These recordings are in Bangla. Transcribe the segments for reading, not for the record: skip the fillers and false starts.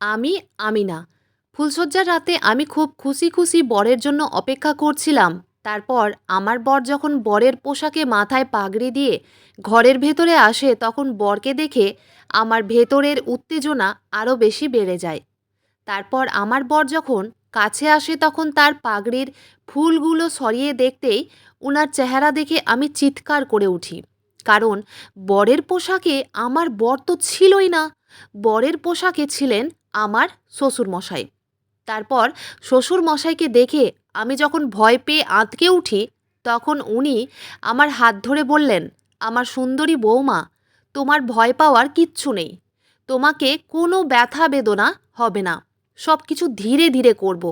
আমি আমিনা। ফুলশয্যার রাতে আমি খুব খুশি খুশি বরের জন্য অপেক্ষা করছিলাম। তারপর আমার বর যখন বরের পোশাকে মাথায় পাগড়ি দিয়ে ঘরের ভেতরে আসে তখন বরকে দেখে আমার ভেতরের উত্তেজনা আরও বেশি বেড়ে যায়। তারপর আমার বর যখন কাছে আসে তখন তার পাগড়ির ফুলগুলো সরিয়ে দেখতেই উনার চেহারা দেখে আমি চিৎকার করে উঠি। কারণ বরের পোশাকে আমার বর তো ছিলই না, বরের পোশাকে ছিলেন আমার শ্বশুরমশাই। তারপর শ্বশুরমশাইকে দেখে আমি যখন ভয় পেয়ে আঁতকে উঠি তখন উনি আমার হাত ধরে বললেন, আমার সুন্দরী বৌমা, তোমার ভয় পাওয়ার কিচ্ছু নেই, তোমাকে কোনো ব্যথা বেদনা হবে না, সব কিছু ধীরে ধীরে করব।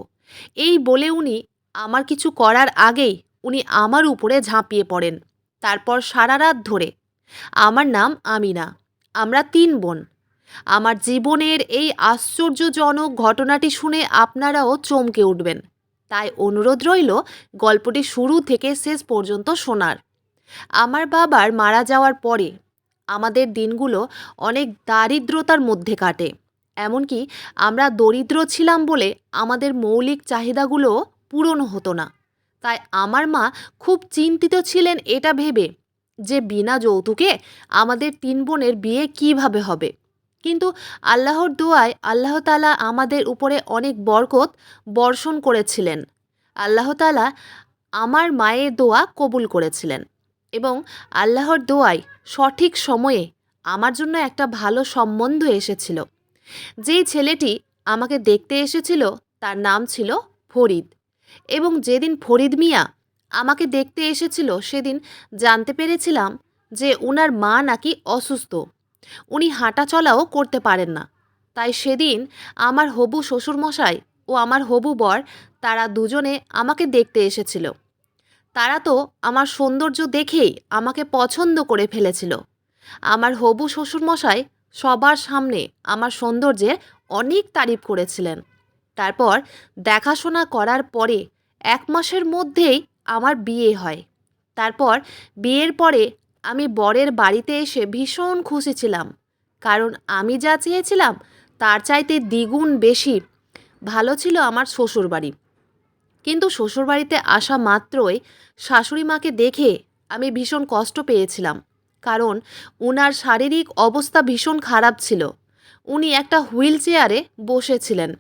এই বলে উনি আমার কিছু করার আগেই উনি আমার উপরে ঝাঁপিয়ে পড়েন। তারপর সারা রাত ধরে, আমার নাম আমিনা, আমরা 3 বোন। আমার জীবনের এই আশ্চর্যজনক ঘটনাটি শুনে আপনারাও চমকে উঠবেন। তাই অনুরোধ রইল গল্পটি শুরু থেকে শেষ পর্যন্ত শোনার। আমার বাবার মারা যাওয়ার পরে আমাদের দিনগুলো অনেক দারিদ্রতার মধ্যে কাটে। এমনকি আমরা দরিদ্র ছিলাম বলে আমাদের মৌলিক চাহিদাগুলো পূরণ হতো না। তাই আমার মা খুব চিন্তিত ছিলেন এটা ভেবে যে বিনা যৌতুকে আমাদের 3 বোনের বিয়ে কিভাবে হবে। কিন্তু আল্লাহর দোয়ায় আল্লাহ তাআলা আমাদের উপরে অনেক বরকত বর্ষণ করেছিলেন। আল্লাহ তাআলা আমার মায়ের দোয়া কবুল করেছিলেন এবং আল্লাহর দোয়ায় সঠিক সময়ে আমার জন্য একটা ভালো সম্বন্ধ এসেছিল। যেই ছেলেটি আমাকে দেখতে এসেছিল তার নাম ছিল ফরিদ। এবং যেদিন ফরিদ মিয়া আমাকে দেখতে এসেছিল সেদিন জানতে পেরেছিলাম যে উনার মা নাকি অসুস্থ, উনি হাঁটা চলাও করতে পারেন না। তাই সেদিন আমার হবু শ্বশুরমশাই ও আমার হবু বর তারা দুজনে আমাকে দেখতে এসেছিল। তারা তো আমার সৌন্দর্য দেখেই আমাকে পছন্দ করে ফেলেছিল। আমার হবু শ্বশুরমশাই সবার সামনে আমার সৌন্দর্যের অনেক তারিফ করেছিলেন। তারপর দেখাশোনা করার পরে 1 মাসের মধ্যেই আমার বিয়ে হয়। তারপর বিয়ের পরে আমি বরের বাড়িতে এসে ভীষণ খুশি ছিলাম, কারণ আমি যা চেয়েছিলাম তার চাইতে দ্বিগুণ বেশি ভালো ছিল আমার শ্বশুরবাড়ি। কিন্তু শ্বশুরবাড়িতে আসা মাত্রই শাশুড়ি মাকে দেখে আমি ভীষণ কষ্ট পেয়েছিলাম, কারণ উনার শারীরিক অবস্থা ভীষণ খারাপ ছিল। উনি একটা হুইল চেয়ারে বসেছিলেন,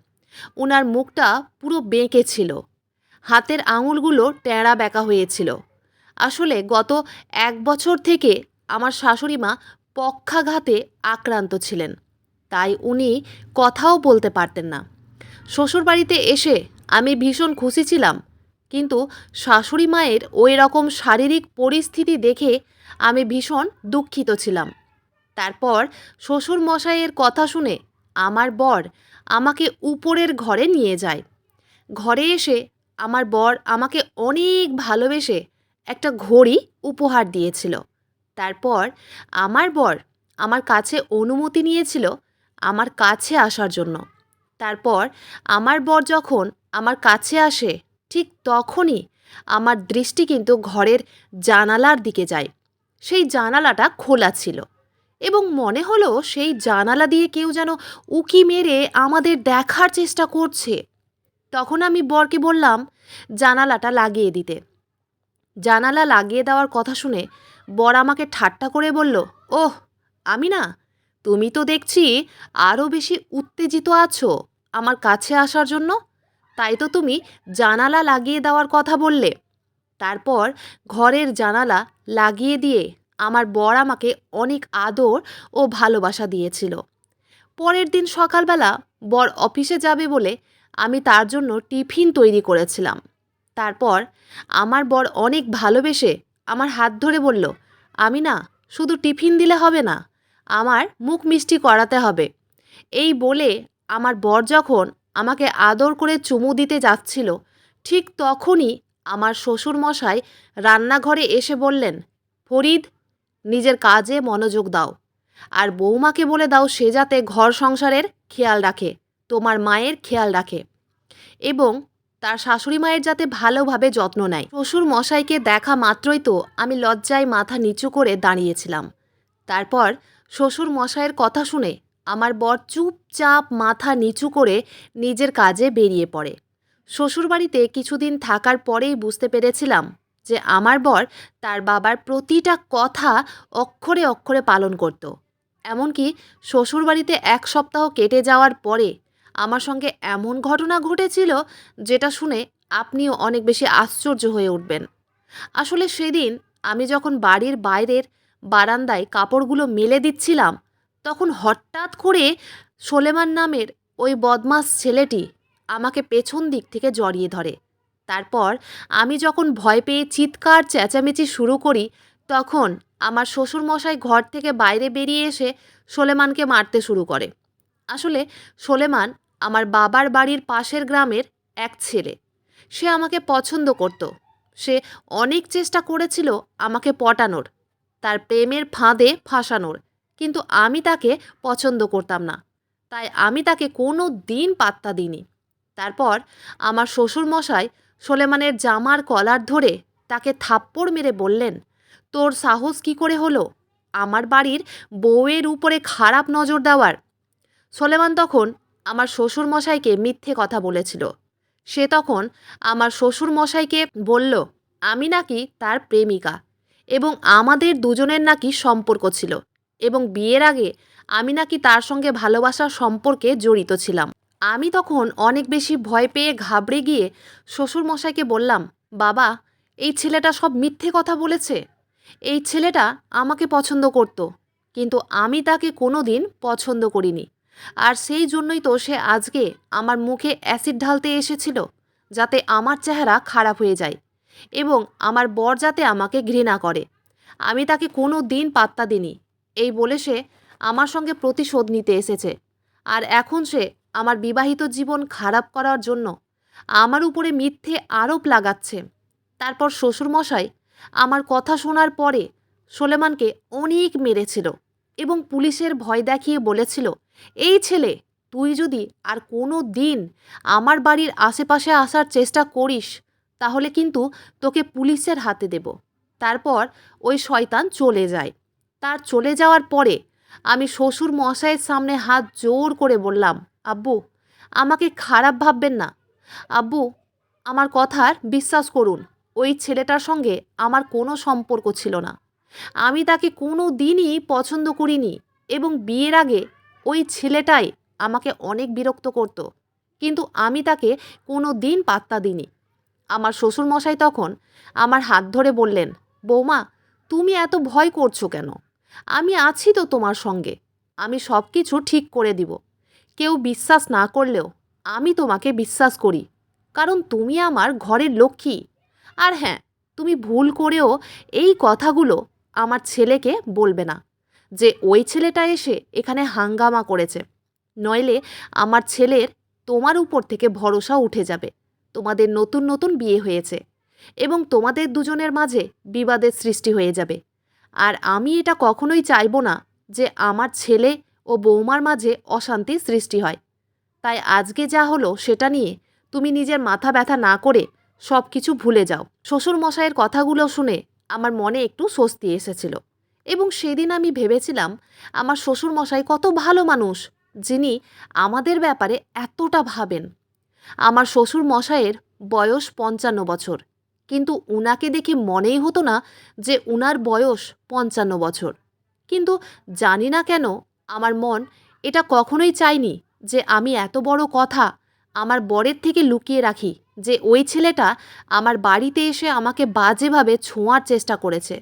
উনার মুখটা পুরো বেঁকে ছিল, হাতের আঙুলগুলো টেঁড়া বেঁকা হয়েছিল। আসলে গত 1 বছর থেকে আমার শাশুড়ি মা পক্ষাঘাতে আক্রান্ত ছিলেন, তাই উনি কথাও বলতে পারতেন না। শ্বশুরবাড়িতে এসে আমি ভীষণ খুশি ছিলাম, কিন্তু শাশুড়ি মায়ের ওই রকম শারীরিক পরিস্থিতি দেখে আমি ভীষণ দুঃখিত ছিলাম। তারপর শ্বশুর মশাইয়ের কথা শুনে আমার বর আমাকে উপরের ঘরে নিয়ে যায়। ঘরে এসে আমার বর আমাকে অনেক ভালোবেসে একটা ঘড়ি উপহার দিয়েছিল। তারপর আমার বর আমার কাছে অনুমতি নিয়েছিল আমার কাছে আসার জন্য। তারপর আমার বর যখন আমার কাছে আসে ঠিক তখনই আমার দৃষ্টি কিন্তু ঘরের জানালার দিকে যায়। সেই জানালাটা খোলা ছিল এবং মনে হলো সেই জানালা দিয়ে কেউ যেন উঁকি মেরে আমাদের দেখার চেষ্টা করছে। তখন আমি বরকে বললাম জানালাটা লাগিয়ে দিতে। জানালা লাগিয়ে দেওয়ার কথা শুনে বর আমাকে ঠাট্টা করে বলল, ওহ আমি না, তুমি তো দেখছি আরও বেশি উত্তেজিত আছো আমার কাছে আসার জন্য, তাই তো তুমি জানালা লাগিয়ে দেওয়ার কথা বললে। তারপর ঘরের জানালা লাগিয়ে দিয়ে আমার বর আমাকে অনেক আদর ও ভালোবাসা দিয়েছিল। পরের দিন সকালবেলা বর অফিসে যাবে বলে আমি তার জন্য টিফিন তৈরি করেছিলাম। তারপর আমার বর অনেক ভালোবেসে আমার হাত ধরে বলল, আমি না, শুধু টিফিন দিলে হবে না, আমার মুখ মিষ্টি করাতে হবে। এই বলে আমার বর যখন আমাকে আদর করে চুমু দিতে যাচ্ছিল ঠিক তখনই আমার শ্বশুরমশাই রান্নাঘরে এসে বললেন, ফরিদ, নিজের কাজে মনোযোগ দাও আর বৌমাকে বলে দাও সে যাতে ঘর সংসারের খেয়াল রাখে, তোমার মায়ের খেয়াল রাখে এবং তার শাশুড়ি মায়ের যাতে ভালোভাবে যত্ন নেয়। শ্বশুর মশাইকে দেখা মাত্রই তো আমি লজ্জায় মাথা নিচু করে দাঁড়িয়েছিলাম। তারপর শ্বশুর মশাইয়ের কথা শুনে আমার বর চুপচাপ মাথা নিচু করে নিজের কাজে বেরিয়ে পড়ে। শ্বশুরবাড়িতে কিছুদিন থাকার পরেই বুঝতে পেরেছিলাম যে আমার বর তার বাবার প্রতিটা কথা অক্ষরে অক্ষরে পালন করত। এমনকি শ্বশুরবাড়িতে 1 সপ্তাহ কেটে যাওয়ার পরে আমার সঙ্গে এমন ঘটনা ঘটেছিল যেটা শুনে আপনিও অনেক বেশি আশ্চর্য হয়ে উঠবেন। আসলে সেদিন আমি যখন বাড়ির বাইরের বারান্দায় কাপড়গুলো মেলে দিচ্ছিলাম, তখন হঠাৎ করে সোলেমান নামের ওই বদমাস ছেলেটি আমাকে পেছন দিক থেকে জড়িয়ে ধরে। তারপর আমি যখন ভয় পেয়ে চিৎকার চেঁচামেচি শুরু করি, তখন আমার শ্বশুরমশাই ঘর থেকে বাইরে বেরিয়ে এসে সোলেমানকে মারতে শুরু করে। আসলে সোলেমান আমার বাবার বাড়ির পাশের গ্রামের এক ছেলে। সে আমাকে পছন্দ করত। সে অনেক চেষ্টা করেছিল আমাকে পটানোর, তার প্রেমের ফাঁদে ফাঁসানোর, কিন্তু আমি তাকে পছন্দ করতাম না। তাই আমি তাকে কোনো দিন পাত্তা দিইনি। তারপর আমার শ্বশুরমশাই সোলেমানের জামার কলার ধরে তাকে থাপ্পড় মেরে বললেন, তোর সাহস কি করে হলো আমার বাড়ির বউয়ের উপরে খারাপ নজর দেওয়ার? সোলেমান তখন আমার শ্বশুরমশাইকে মিথ্যে কথা বলেছিল। সে তখন আমার শ্বশুরমশাইকে বলল আমি নাকি তার প্রেমিকা এবং আমাদের দুজনের নাকি সম্পর্ক ছিল, এবং বিয়ের আগে আমি নাকি তার সঙ্গে ভালোবাসার সম্পর্কে জড়িত ছিলাম। আমি তখন অনেক বেশি ভয় পেয়ে ঘাবড়ে গিয়ে শ্বশুরমশাইকে বললাম, বাবা, এই ছেলেটা সব মিথ্যে কথা বলেছে। এই ছেলেটা আমাকে পছন্দ করত, কিন্তু আমি তাকে কোনো দিন পছন্দ করিনি। আর সেই জন্যই তো সে আজকে আমার মুখে অ্যাসিড ঢালতে এসেছিল, যাতে আমার চেহারা খারাপ হয়ে যায় এবং আমার বর যাতে আমাকে ঘৃণা করে। আমি তাকে কোনো দিন পাত্তা দিইনি। এই বলে সে আমার সঙ্গে প্রতিশোধ নিতে এসেছে। আর এখন সে আমার বিবাহিত জীবন খারাপ করার জন্য আমার উপরে মিথ্যে আরোপ লাগাচ্ছে। তারপর শ্বশুরমশাই আমার কথা শোনার পরে সোলেমানকে অনেক মেরেছিল এবং পুলিশের ভয় দেখিয়ে বলেছিল, এই ছেলে, তুই যদি আর কোনো দিন আমার বাড়ির আশেপাশে আসার চেষ্টা করিস তাহলে কিন্তু তোকে পুলিশের হাতে দেব। তারপর ওই শয়তান চলে যায়। তার চলে যাওয়ার পরে আমি শ্বশুর মশাইয়ের সামনে হাত জোর করে বললাম, আব্বু, আমাকে খারাপ ভাববেন না। আব্বু, আমার কথার বিশ্বাস করুন, ওই ছেলেটার সঙ্গে আমার কোনো সম্পর্ক ছিল না। আমি তাকে কোনো দিনই পছন্দ করিনি এবং বিয়ের আগে ওই ছেলেটাই আমাকে অনেক বিরক্ত করত, কিন্তু আমি তাকে কোনো দিন পাত্তা দিইনি। আমার শ্বশুরমশাই তখন আমার হাত ধরে বললেন, বৌমা, তুমি এত ভয় করছো কেন? আমি আছি তো তোমার সঙ্গে। আমি সব কিছু ঠিক করে দিব। কেউ বিশ্বাস না করলেও আমি তোমাকে বিশ্বাস করি, কারণ তুমি আমার ঘরের লক্ষ্মী। আর হ্যাঁ, তুমি ভুল করেও এই কথাগুলো আমার ছেলেকে বলবে না যে ওই ছেলেটা এসে এখানে হাঙ্গামা করেছে, নইলে আমার ছেলের তোমার উপর থেকে ভরসা উঠে যাবে। তোমাদের নতুন নতুন বিয়ে হয়েছে এবং তোমাদের দুজনের মাঝে বিবাদের সৃষ্টি হয়ে যাবে। আর আমি এটা কখনোই চাইবো না যে আমার ছেলে ও বৌমার মাঝে অশান্তির সৃষ্টি হয়। তাই আজকে যা হলো সেটা নিয়ে তুমি নিজের মাথা ব্যথা না করে সব কিছু ভুলে যাও। শ্বশুরমশাইয়ের কথাগুলো শুনে আমার মনে একটু স্বস্তি এসেছিল এবং সেদিন আমি ভেবেছিলাম আমার শ্বশুরমশাই কত ভালো মানুষ, যিনি আমাদের ব্যাপারে এতটা ভাবেন। আমার শ্বশুরমশাইয়ের বয়স 55 বছর, কিন্তু উনাকে দেখে মনেই হতো না যে উনার বয়স 55 বছর। কিন্তু জানি না কেন আমার মন এটা কখনোই চায়নি যে আমি এত বড় কথা আমার বরের থেকে লুকিয়ে রাখি, যে ওই ছেলেটা আমার বাড়িতে এসে আমাকে বাজেভাবে ছোঁয়ার চেষ্টা করেছে।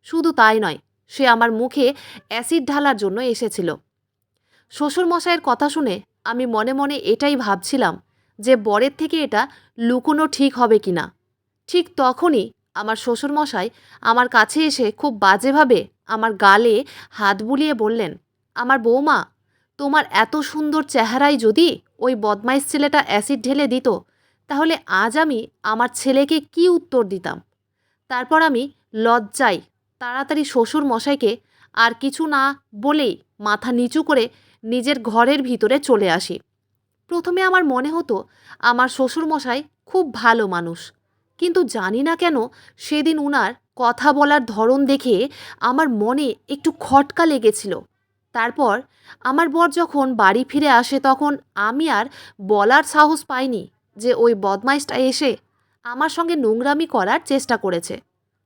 শুধু তাই নয়, সে আমার মুখে অ্যাসিড ঢালার জন্য এসেছিল। শ্বশুরমশাইয়ের কথা শুনে আমি মনে মনে এটাই ভাবছিলাম যে বরের থেকে এটা লুকোনো ঠিক হবে কিনা। ঠিক তখনই আমার শ্বশুরমশাই আমার কাছে এসে খুব বাজেভাবে আমার গালে হাত বুলিয়ে বললেন, আমার বৌমা, তোমার এত সুন্দর চেহারায় যদি ওই বদমাইশ ছেলেটা অ্যাসিড ঢেলে দিত, তাহলে আজ আমি আমার ছেলেকে কি উত্তর দিতাম? তারপর আমি লজ্জায় তাড়াতাড়ি শ্বশুর মশাইকে আর কিছু না বলেই মাথা নিচু করে নিজের ঘরের ভিতরে চলে আসি। প্রথমে আমার মনে হতো আমার শ্বশুরমশাই খুব ভালো মানুষ, কিন্তু জানি না কেন সেদিন উনার কথা বলার ধরন দেখে আমার মনে একটু খটকা লেগেছিল। তারপর আমার বর যখন বাড়ি ফিরে আসে তখন আমি আর বলার সাহস পাইনি যে ওই বদমাইশটা এসে আমার সঙ্গে নোংরামি করার চেষ্টা করেছে।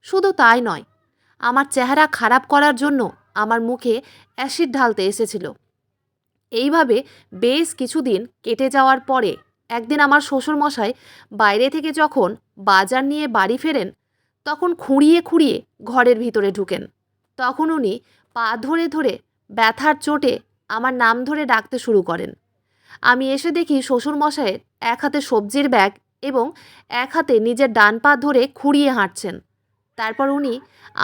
শুধু তাই নয়, আমার চেহারা খারাপ করার জন্য আমার মুখে অ্যাসিড ঢালতে এসেছিল। এইভাবে বেশ কিছুদিন কেটে যাওয়ার পরে একদিন আমার শ্বশুরমশাই বাইরে থেকে যখন বাজার নিয়ে বাড়ি ফেরেন তখন খুঁড়িয়ে খুঁড়িয়ে ঘরের ভিতরে ঢুকেন। তখন উনি পা ধরে ধরে ব্যথার চোটে আমার নাম ধরে ডাকতে শুরু করেন। আমি এসে দেখি শ্বশুরমশাইয়ের এক হাতে সবজির ব্যাগ এবং এক হাতে নিজের ডান পা ধরে খুঁড়িয়ে হাঁটছেন। তারপর উনি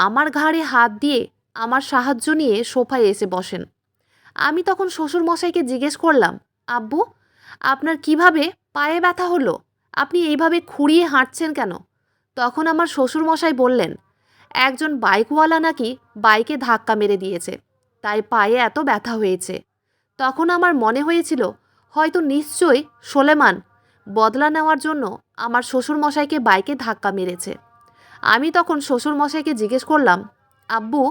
আমার ঘাড়ে হাত দিয়ে আমার সাহায্য নিয়ে সোফায় এসে বসেন। আমি তখন শ্বশুরমশাইকে জিজ্ঞেস করলাম, আব্বু, আপনার কিভাবে পায়ে ব্যথা হলো? আপনি এইভাবে খুঁড়িয়ে হাঁটছেন কেন? তখন আমার শ্বশুরমশাই বললেন, একজন বাইকওয়ালা নাকি বাইকে ধাক্কা মেরে দিয়েছে, তাই পায়ে এত ব্যথা হয়েছে। তখন আমার মনে হয়েছিল হয়তো নিশ্চয়ই সোলেমান বদলা নেওয়ার জন্য আমার শ্বশুরমশাইকে বাইকে ধাক্কা মেরেছে। আমি তখন শ্বশুরমশাইকে জিজ্ঞেস করলাম, আব্বু,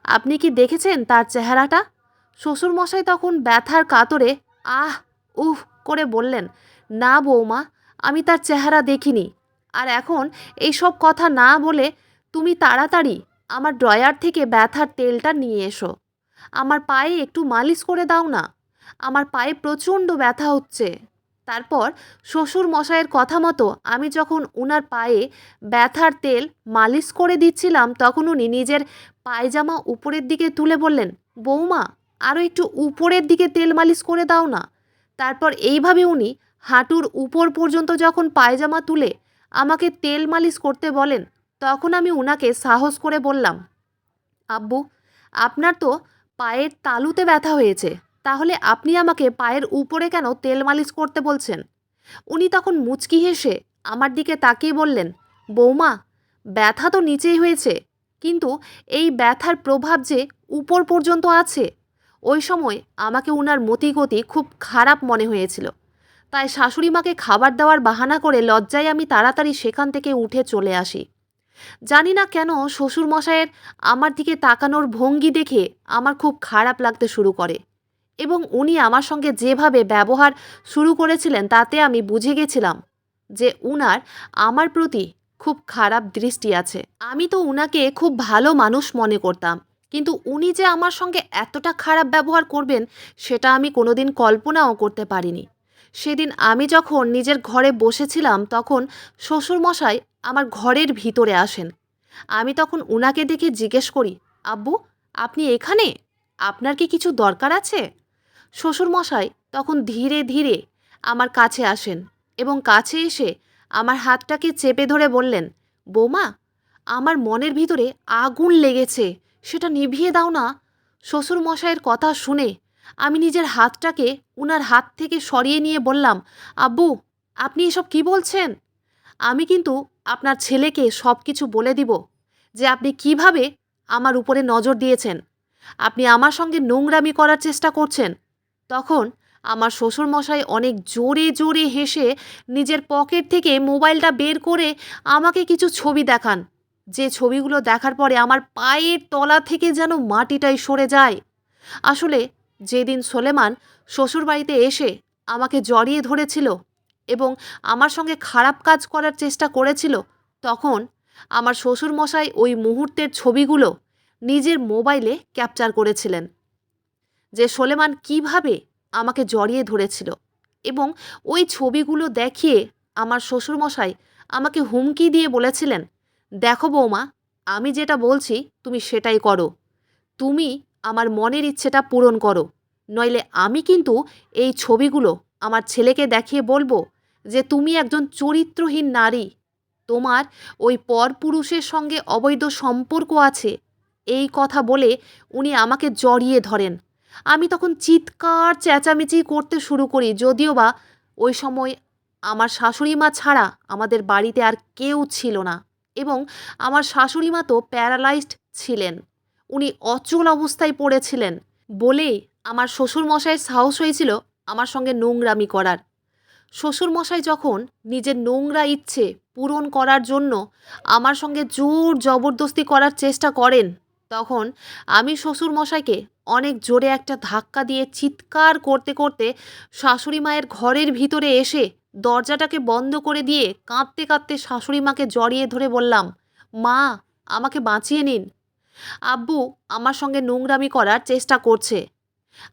আপনি কি দেখেছেন তার চেহারাটা? শ্বশুরমশাই তখন ব্যথার কাতরে আহ উহ করে বললেন, না বৌমা, আমি তার চেহারা দেখিনি। আর এখন এইসব কথা না বলে তুমি তাড়াতাড়ি আমার ড্রয়ার থেকে ব্যথার তেলটা নিয়ে এসো। আমার পায়ে একটু মালিশ করে দাও না, আমার পায়ে প্রচণ্ড ব্যথা হচ্ছে। তারপর শ্বশুর মশাইয়ের কথা মতো আমি যখন উনার পায়ে ব্যথার তেল মালিশ করে দিচ্ছিলাম তখন উনি নিজের পায়জামা উপরের দিকে তুলে বললেন, বৌমা, আরও একটু উপরের দিকে তেল মালিশ করে দাও না। তারপর এইভাবে উনি হাঁটুর উপর পর্যন্ত যখন পায়জামা তুলে আমাকে তেল মালিশ করতে বলেন তখন আমি উনাকে সাহস করে বললাম, আব্বু, আপনার তো পায়ের তালুতে ব্যথা হয়েছে, তাহলে আপনি আমাকে পায়ের উপরে কেন তেল মালিশ করতে বলছেন? উনি তখন মুচকি হেসে আমার দিকে তাকিয়ে বললেন, বৌমা, ব্যথা তো নিচেই হয়েছে, কিন্তু এই ব্যথার প্রভাব যে উপর পর্যন্ত আছে। ওই সময় আমাকে উনার মতিগতি খুব খারাপ মনে হয়েছিল, তাই শাশুড়ি মাকে খাবার দেওয়ার বাহানা করে লজ্জায় আমি তাড়াতাড়ি সেখান থেকে উঠে চলে আসি। জানি না কেন শ্বশুরমশাইয়ের আমার দিকে তাকানোর ভঙ্গি দেখে আমার খুব খারাপ লাগতে শুরু করে এবং উনি আমার সঙ্গে যেভাবে ব্যবহার শুরু করেছিলেন তাতে আমি বুঝে গেছিলাম যে উনার আমার প্রতি খুব খারাপ দৃষ্টি আছে। আমি তো উনাকে খুব ভালো মানুষ মনে করতাম, কিন্তু উনি যে আমার সঙ্গে এতটা খারাপ ব্যবহার করবেন সেটা আমি কোনোদিন কল্পনাও করতে পারিনি। সেদিন আমি যখন নিজের ঘরে বসেছিলাম তখন শ্বশুরমশাই আমার ঘরের ভিতরে আসেন। আমি তখন উনাকে দেখে জিজ্ঞেস করি, আব্বু, আপনি এখানে? আপনার কি কিছু দরকার আছে? শ্বশুরমশাই তখন ধীরে ধীরে আমার কাছে আসেন এবং কাছে এসে আমার হাতটাকে চেপে ধরে বললেন, বৌমা, আমার মনের ভিতরে আগুন লেগেছে, সেটা নিভিয়ে দাও না। শ্বশুরমশাইয়ের কথা শুনে আমি নিজের হাতটাকে উনার হাত থেকে সরিয়ে নিয়ে বললাম, আব্বু, আপনি এসব কি বলছেন? আমি কিন্তু আপনার ছেলেকে সব কিছু বলে দিব যে আপনি কিভাবে আমার উপরে নজর দিয়েছেন। আপনি আমার সঙ্গে নোংরামি করার চেষ্টা করছেন। তখন আমার শ্বশুরমশাই অনেক জোরে জোরে হেসে নিজের পকেট থেকে মোবাইলটা বের করে আমাকে কিছু ছবি দেখান, যে ছবিগুলো দেখার পরে আমার পায়ের তলা থেকে যেন মাটিটাই সরে যায়। আসলে যেদিন সোলেমান শ্বশুরবাড়িতে এসে আমাকে জড়িয়ে ধরেছিল এবং আমার সঙ্গে খারাপ কাজ করার চেষ্টা করেছিল তখন আমার শ্বশুরমশাই ওই মুহূর্তের ছবিগুলো নিজের মোবাইলে ক্যাপচার করেছিলেন, যে সোলেমান কিভাবে আমাকে জড়িয়ে ধরেছিল। এবং ওই ছবিগুলো দেখিয়ে আমার শ্বশুরমশাই আমাকে হুমকি দিয়ে বলেছিলেন, দেখো বৌমা, আমি যেটা বলছি তুমি সেটাই করো, তুমি আমার মনের ইচ্ছেটা পূরণ করো, নইলে আমি কিন্তু এই ছবিগুলো আমার ছেলেকে দেখিয়ে বলবো যে তুমি একজন চরিত্রহীন নারী, তোমার ওই পরপুরুষের সঙ্গে অবৈধ সম্পর্ক আছে। এই কথা বলে উনি আমাকে জড়িয়ে ধরেন। আমি তখন চিৎকার চেঁচামেচি করতে শুরু করি, যদিও বা ওই সময় আমার শাশুড়ি মা ছাড়া আমাদের বাড়িতে আর কেউ ছিল না এবং আমার শাশুড়ি মা তো প্যারালাইজড ছিলেন, উনি অচল অবস্থায় পড়েছিলেন বলেই আমার শ্বশুরমশাইয়ের সাহস হয়েছিল আমার সঙ্গে নোংরামি করার। শ্বশুরমশাই যখন নিজের নোংরা ইচ্ছে পূরণ করার জন্য আমার সঙ্গে জোর জবরদস্তি করার চেষ্টা করেন তখন আমি শ্বশুরমশাইকে অনেক জোরে একটা ধাক্কা দিয়ে চিৎকার করতে করতে শাশুড়ি মায়ের ঘরের ভিতরে এসে দরজাটাকে বন্ধ করে দিয়ে কাঁদতে কাঁদতে শাশুড়ি মাকে জড়িয়ে ধরে বললাম, মা, আমাকে বাঁচিয়ে নিন। আব্বু আমার সঙ্গে নোংরামি করার চেষ্টা করছে।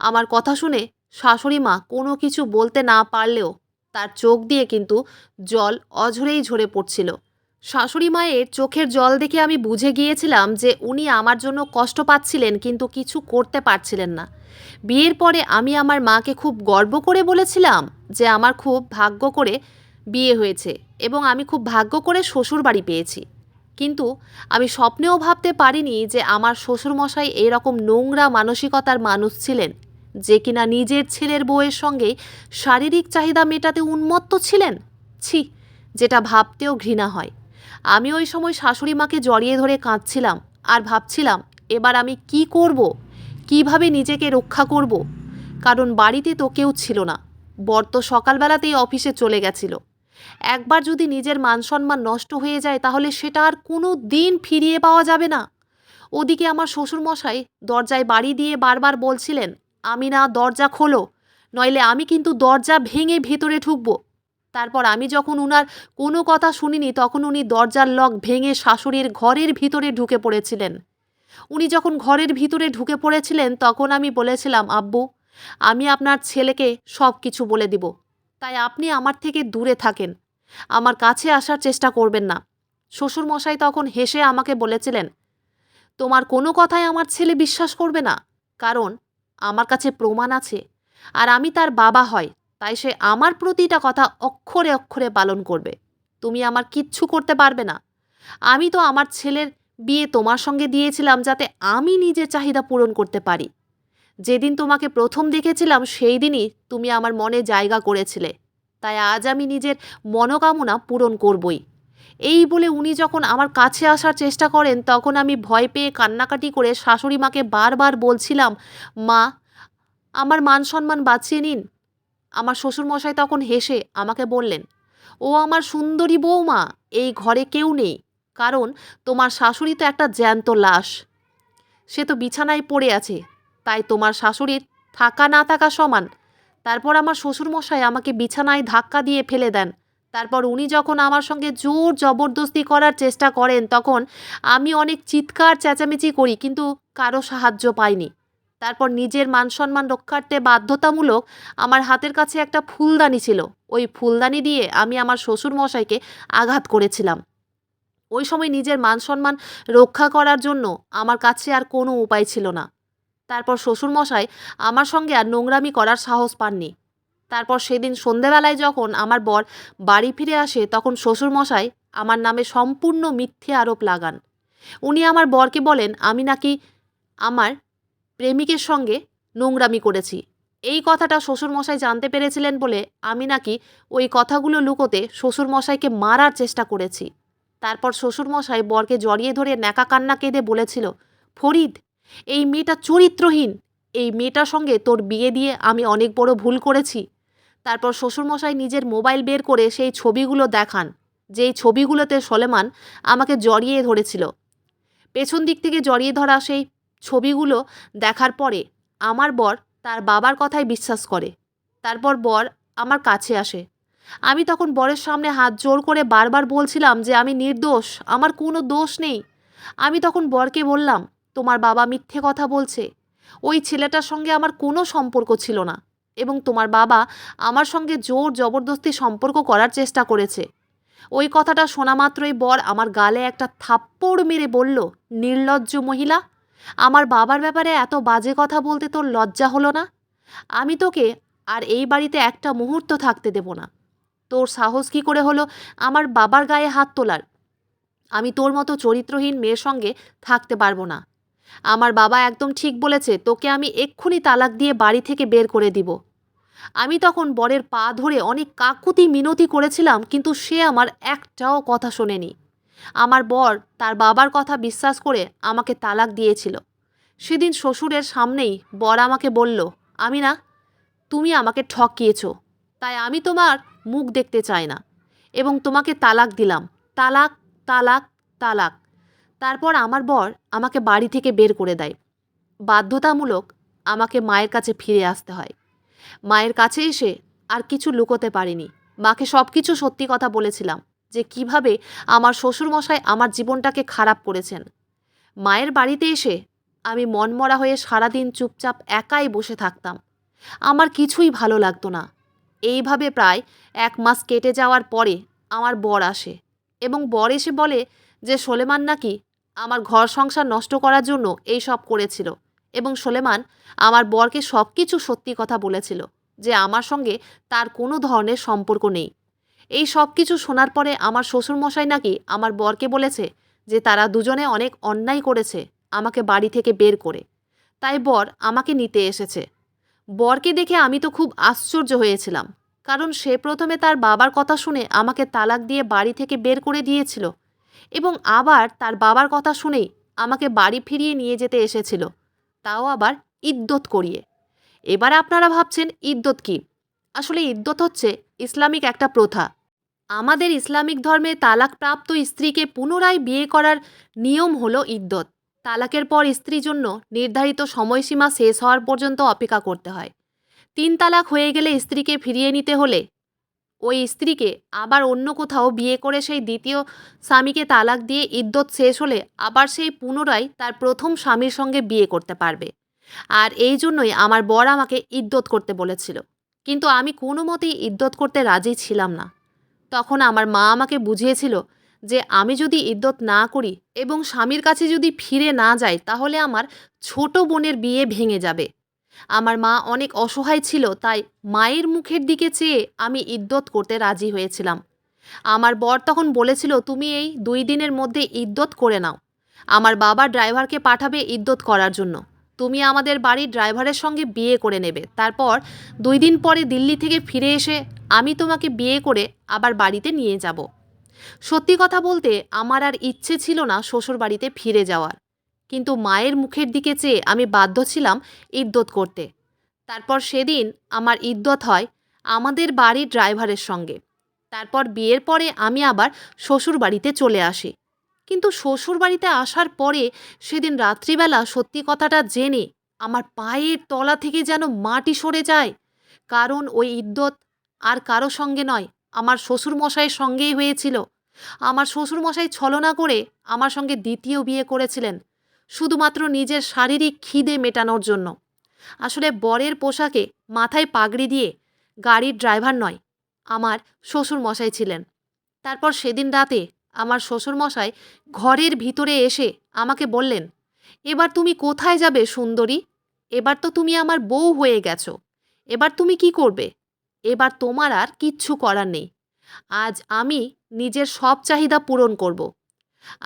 আমার কথা শুনে শাশুড়ি মা কোনো কিছু বলতে না পারলেও তার চোখ দিয়ে কিন্তু জল অঝরেই ঝরে পড়ছিল। শাশুড়ি মায়ের চোখের জল দেখে আমি বুঝে গিয়েছিলাম যে উনি আমার জন্য কষ্ট পাচ্ছিলেন, কিন্তু কিছু করতে পারছিলেন না। বিয়ের পরে আমি আমার মাকে খুব গর্ব করে বলেছিলাম যে আমার খুব ভাগ্য করে বিয়ে হয়েছে এবং আমি খুব ভাগ্য করে শ্বশুর বাড়ি পেয়েছি। কিন্তু আমি স্বপ্নেও ভাবতে পারিনি যে আমার শ্বশুরমশাই এরকম নোংরা মানসিকতার মানুষ ছিলেন, যে কিনা নিজের ছেলের বউয়ের সঙ্গেই শারীরিক চাহিদা মেটাতে উন্মত্ত ছিলেন। ছি, যেটা ভাবতেও ঘৃণা হয়। আমি ওই সময় শাশুড়ি মাকে জড়িয়ে ধরে কাঁদছিলাম আর ভাবছিলাম এবার আমি কি করব, কিভাবে নিজেকে রক্ষা করব। কারণ বাড়িতে তো কেউ ছিল না, বর তো সকালবেলাতেই অফিসে চলে গেছিল। একবার যদি নিজের মানসম্মান নষ্ট হয়ে যায় তাহলে সেটা আর কোনো দিন ফিরিয়ে পাওয়া যাবে না। ওদিকে আমার শ্বশুরমশাই দরজায় বাড়ি দিয়ে বারবার বলছিলেন, আমি না, দরজা খোলো, নইলে আমি কিন্তু দরজা ভেঙে ভেতরে ঢুকবো। তারপর আমি যখন উনার কোনো কথা শুনিনি তখন উনি দরজার লক ভেঙে শাশুড়ির ঘরের ভিতরে ঢুকে পড়েছিলেন। উনি যখন ঘরের ভিতরে ঢুকে পড়েছিলেন তখন আমি বলেছিলাম, আব্বু, আমি আপনার ছেলেকে সব কিছু বলে দিব, তাই আপনি আমার থেকে দূরে থাকেন, আমার কাছে আসার চেষ্টা করবেন না। শ্বশুরমশাই তখন হেসে আমাকে বলেছিলেন, তোমার কোনো কথাই আমার ছেলে বিশ্বাস করবে না, কারণ আমার কাছে প্রমাণ আছে, আর আমি তার বাবা হয়, তাই সে আমার প্রতিটা কথা অক্ষরে অক্ষরে পালন করবে। তুমি আমার কিচ্ছু করতে পারবে না। আমি তো আমার ছেলের বিয়ে তোমার সঙ্গে দিয়েছিলাম যাতে আমি নিজের চাহিদা পূরণ করতে পারি। যেদিন তোমাকে প্রথম দেখেছিলাম সেই দিনই তুমি আমার মনে জায়গা করেছিলে, তাই আজ আমি নিজের মনোকামনা পূরণ করবই। এই বলে উনি যখন আমার কাছে আসার চেষ্টা করেন তখন আমি ভয় পেয়ে কান্নাকাটি করে শাশুড়ি মাকে বারবার বলছিলাম, মা, আমার মান সম্মান বাঁচিয়ে নিন। আমার শ্বশুরমশাই তখন হেসে আমাকে বললেন, ও আমার সুন্দরী বৌমা, এই ঘরে কেউ নেই, কারণ তোমার শাশুড়ি তো একটা জ্যান্ত লাশ, সে তো বিছানায় পড়ে আছে, তাই তোমার শাশুড়ির থাকা না থাকা সমান। তারপর আমার শ্বশুরমশাই আমাকে বিছানায় ধাক্কা দিয়ে ফেলে দেন। তারপর উনি যখন আমার সঙ্গে জোর জবরদস্তি করার চেষ্টা করেন তখন আমি অনেক চিৎকার চেঁচামেচি করি, কিন্তু কারো সাহায্য পাইনি। তারপর নিজের মানসম্মান রক্ষার্থে বাধ্যতামূলক আমার হাতের কাছে একটা ফুলদানি ছিল, ওই ফুলদানি দিয়ে আমি আমার শ্বশুরমশাইকে আঘাত করেছিলাম। ওই সময় নিজের মানসম্মান রক্ষা করার জন্য আমার কাছে আর কোনো উপায় ছিল না। তারপর শ্বশুরমশাই আমার সঙ্গে আর নোংরামি করার সাহস পাননি। তারপর সেদিন সন্ধেবেলায় যখন আমার বর বাড়ি ফিরে আসে তখন শ্বশুরমশাই আমার নামে সম্পূর্ণ মিথ্যে আরোপ লাগান। উনি আমার বরকে বলেন আমি নাকি আমার প্রেমিকের সঙ্গে নোংরামি করেছি। এই কথাটা শ্বশুরমশাই জানতে পেরেছিলেন বলে আমি নাকি ওই কথাগুলো লুকোতে শ্বশুরমশাইকে মারার চেষ্টা করেছি। তারপর শ্বশুরমশাই বরকে জড়িয়ে ধরে ন্যাকা কান্না কেঁদে বলেছিল, ফরিদ, এই মেয়েটা চরিত্রহীন, এই মেয়েটার সঙ্গে তোর বিয়ে দিয়ে আমি অনেক বড় ভুল করেছি। তারপর শ্বশুরমশাই নিজের মোবাইল বের করে সেই ছবিগুলো দেখান, যেই ছবিগুলোতে সলেমান আমাকে জড়িয়ে ধরেছিল। পেছন দিক থেকে জড়িয়ে ধরা সেই ছবিগুলো দেখার পরে আমার বর তার বাবার কথাই বিশ্বাস করে। তারপর বর আমার কাছে আসে। আমি তখন বরের সামনে হাত জোড় করে বারবার বলছিলাম যে আমি নির্দোষ, আমার কোনো দোষ নেই। আমি তখন বরকে বললাম, তোমার বাবা মিথ্যে কথা বলছে, ওই ছেলেটার সঙ্গে আমার কোনো সম্পর্ক ছিল না এবং তোমার বাবা আমার সঙ্গে জোর জবরদস্তি সম্পর্ক করার চেষ্টা করেছে। ওই কথাটা শোনা মাত্রই বর আমার গালে একটা থাপ্পড় মেরে বলল, নির্লজ্জ মহিলা, আমার বাবার ব্যাপারে এত বাজে কথা বলতে তোর লজ্জা হলো না? আমি তোকে আর এই বাড়িতে একটা মুহূর্ত থাকতে দেব না। তোর সাহস কী করে হলো আমার বাবার গায়ে হাত তোলার? আমি তোর মতো চরিত্রহীন মেয়ের সঙ্গে থাকতে পারবো না। আমার বাবা একদম ঠিক বলেছে, তোকে আমি এক্ষুনি তালাক দিয়ে বাড়ি থেকে বের করে দিব। আমি তখন বরের পা ধরে অনেক কাকুতি মিনতি করেছিলাম, কিন্তু সে আমার একটাও কথা শোনেনি। আমার বর তার বাবার কথা বিশ্বাস করে আমাকে তালাক দিয়েছিল। সেদিন শ্বশুরের সামনেই বর আমাকে বলল, আমি না, তুমি আমাকে ঠকিয়েছ, তাই আমি তোমার মুখ দেখতে চাই না এবং তোমাকে তালাক দিলাম। তালাক, তালাক, তালাক। তারপর আমার বর আমাকে বাড়ি থেকে বের করে দেয়। বাধ্যতামূলক আমাকে মায়ের কাছে ফিরে আসতে হয়। মায়ের কাছে এসে আর কিছু লুকোতে পারিনি। মাকে সব কিছু সত্যি কথা বলেছিলাম যে কিভাবে আমার শ্বশুরমশাই আমার জীবনটাকে খারাপ করেছেন। মায়ের বাড়িতে এসে আমি মনমরা হয়ে সারাদিন চুপচাপ একাই বসে থাকতাম। আমার কিছুই ভালো লাগতো না। এইভাবে প্রায় 1 মাস কেটে যাওয়ার পরে আমার বর আসে এবং বর এসে বলে যে সোলেমান নাকি আমার ঘর সংসার নষ্ট করার জন্য এই সব করেছিল এবং সোলেমান আমার বরকে সব কিছু সত্যি কথা বলেছিল যে আমার সঙ্গে তার কোনো ধরনের সম্পর্ক নেই। এই সব কিছু শোনার পরে আমার শ্বশুরমশাই নাকি আমার বরকে বলেছে যে তারা দুজনে অনেক অন্যায় করেছে আমাকে বাড়ি থেকে বের করে। তাই বর আমাকে নিতে এসেছে। বরকে দেখে আমি তো খুব আশ্চর্য হয়েছিলাম, কারণ সে প্রথমে তার বাবার কথা শুনে আমাকে তালাক দিয়ে বাড়ি থেকে বের করে দিয়েছিল এবং আবার তার বাবার কথা শুনেই আমাকে বাড়ি ফিরিয়ে নিয়ে যেতে এসেছিল, তাও আবার ইদ্যত করিয়ে। এবার আপনারা ভাবছেন ইদ্যত কী? আসলে ইদ্যত হচ্ছে ইসলামিক একটা প্রথা। আমাদের ইসলামিক ধর্মে তালাকপ্রাপ্ত স্ত্রীকে পুনরায় বিয়ে করার নিয়ম হলো ইদ্যত। তালাকের পর স্ত্রীর জন্য নির্ধারিত সময়সীমা শেষ হওয়ার পর্যন্ত অপেক্ষা করতে হয়। 3 তালাক হয়ে গেলে স্ত্রীকে ফিরিয়ে নিতে হলে ওই স্ত্রীকে আবার অন্য কোথাও বিয়ে করে সেই দ্বিতীয় স্বামীকে তালাক দিয়ে ইদ্যত শেষ হলে আবার সেই পুনরায় তার প্রথম স্বামীর সঙ্গে বিয়ে করতে পারবে। আর এই জন্যই আমার বর আমাকে ইদ্যত করতে বলেছিল। কিন্তু আমি কোনো মতেই ইদ্যত করতে রাজি ছিলাম না। তখন আমার মা আমাকে বুঝিয়েছিল যে আমি যদি ইদ্যত না করি এবং স্বামীর কাছে যদি ফিরে না যাই তাহলে আমার ছোট বোনের বিয়ে ভেঙে যাবে। আমার মা অনেক অসহায় ছিল, তাই মায়ের মুখের দিকে চেয়ে আমি ইদ্যত করতে রাজি হয়েছিলাম। আমার বর তখন বলেছিল, তুমি এই 2 দিনের মধ্যে ইদ্যত করে নাও। আমার বাবা ড্রাইভারকে পাঠাবে ইদ্যত করার জন্য। তুমি আমাদের বাড়ির ড্রাইভারের সঙ্গে বিয়ে করে নেবে। তারপর 2 দিন পরে দিল্লি থেকে ফিরে এসে আমি তোমাকে বিয়ে করে আবার বাড়িতে নিয়ে যাব। সত্যি কথা বলতে আমার আর ইচ্ছে ছিল না শ্বশুর বাড়িতে ফিরে যাওয়ার। কিন্তু মায়ের মুখের দিকে চেয়ে আমি বাধ্য ছিলাম ইদ্যত করতে। তারপর সেদিন আমার ইদ্যত হয় আমাদের বাড়ির ড্রাইভারের সঙ্গে। তারপর বিয়ের পরে আমি আবার শ্বশুর বাড়িতে চলে আসি। কিন্তু শ্বশুর বাড়িতে আসার পরে সেদিন রাত্রিবেলা সত্যি কথাটা জেনে আমার পায়ের তলা থেকে যেন মাটি সরে যায়। কারণ ওই ইদ্যত আর কারো সঙ্গে নয়, আমার শ্বশুরমশাইয়ের সঙ্গেই হয়েছিল। আমার শ্বশুরমশাই ছলনা করে আমার সঙ্গে দ্বিতীয় বিয়ে করেছিলেন শুধুমাত্র নিজের শারীরিক খিদে মেটানোর জন্য। আসলে বরের পোশাকে মাথায় পাগড়ি দিয়ে গাড়ির ড্রাইভার নয়, আমার শ্বশুরমশাই ছিলেন। তারপর সেদিন রাতে আমার শ্বশুরমশাই ঘরের ভিতরে এসে আমাকে বললেন, এবার তুমি কোথায় যাবে সুন্দরী? এবার তো তুমি আমার বউ হয়ে গেছো। এবার তুমি কি করবে? এবার তোমার আর কিচ্ছু করার নেই। আজ আমি নিজের সব চাহিদা পূরণ করব।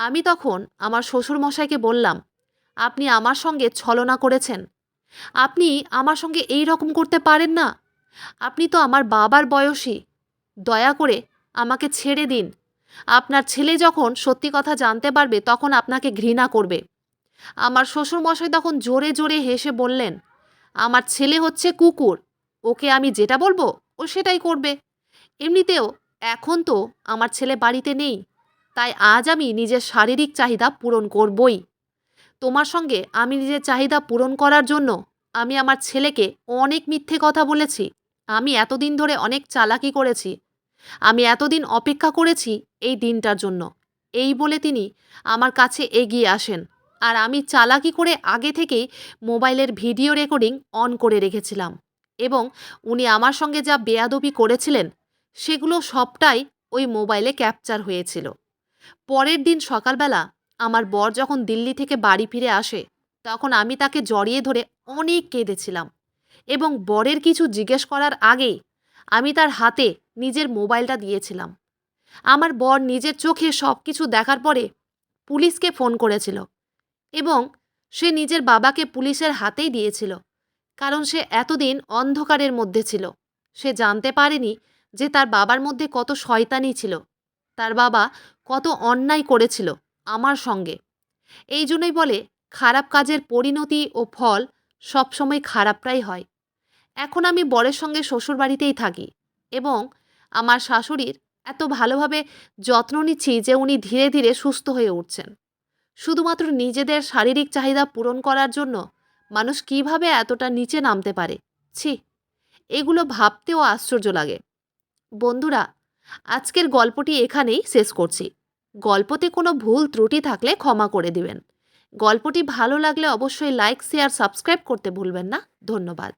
আমি তখন আমার শ্বশুরমশাইকে বললাম, আপনি আমার সঙ্গে ছলনা করেছেন। আপনি আমার সঙ্গে এই রকম করতে পারেন না। আপনি তো আমার বাবার বয়সী। দয়া করে আমাকে ছেড়ে দিন। আপনার ছেলে যখন সত্যি কথা জানতে পারবে তখন আপনাকে ঘৃণা করবে। আমার শ্বশুরমশাই তখন জোরে জোরে হেসে বললেন, আমার ছেলে হচ্ছে কুকুর। ওকে আমি যেটা বলবো ও সেটাই করবে। এমনিতেও এখন তো আমার ছেলে বাড়িতে নেই। তাই আজ আমি নিজের শারীরিক চাহিদা পূরণ করবই। তোমার সঙ্গে আমি নিজের চাহিদা পূরণ করার জন্য আমি আমার ছেলেকে অনেক মিথ্যে কথা বলেছি। আমি এতদিন ধরে অনেক চালাকি করেছি। আমি এতদিন অপেক্ষা করেছি এই দিনটার জন্য। এই বলে তিনি আমার কাছে এগিয়ে আসেন। আর আমি চালাকি করে আগে থেকেই মোবাইলের ভিডিও রেকর্ডিং অন করে রেখেছিলাম এবং উনি আমার সঙ্গে যা বেয়াদবি করেছিলেন সেগুলো সবটাই ওই মোবাইলে ক্যাপচার হয়েছিল। পরের দিন সকালবেলা আমার বর যখন দিল্লি থেকে বাড়ি ফিরে আসে তখন আমি তাকে জড়িয়ে ধরে অনেক কেঁদেছিলাম এবং বরের কিছু জিজ্ঞেস করার আগেই আমি তার হাতে নিজের মোবাইলটা দিয়েছিলাম। আমার বর নিজের চোখে সব কিছু দেখার পরে পুলিশকে ফোন করেছিল এবং সে নিজের বাবাকে পুলিশের হাতেই দিয়েছিল, কারণ সে এতদিন অন্ধকারের মধ্যে ছিল। সে জানতে পারেনি যে তার বাবার মধ্যে কত শয়তানি ছিল, তার বাবা কত অন্যায় করেছিল আমার সঙ্গে। এই জন্যই বলে খারাপ কাজের পরিণতি ও ফল সবসময় খারাপটাই হয়। এখন আমি বরের সঙ্গে শ্বশুরবাড়িতেই থাকি এবং আমার শাশুড়ির এত ভালোভাবে যত্ন নিচ্ছি যে উনি ধীরে ধীরে সুস্থ হয়ে উঠছেন। শুধুমাত্র নিজেদের শারীরিক চাহিদা পূরণ করার জন্য মানুষ কিভাবে এতটা নিচে নামতে পারে? ছি! এগুলো ভাবতেও আশ্চর্য লাগে। বন্ধুরা, আজকের গল্পটি এখানেই শেষ করছি। গল্পতে কোনো ভুল ত্রুটি থাকলে ক্ষমা করে দিবেন। গল্পটি ভালো লাগলে অবশ্যই লাইক, শেয়ার, সাবস্ক্রাইব করতে ভুলবেন না। ধন্যবাদ।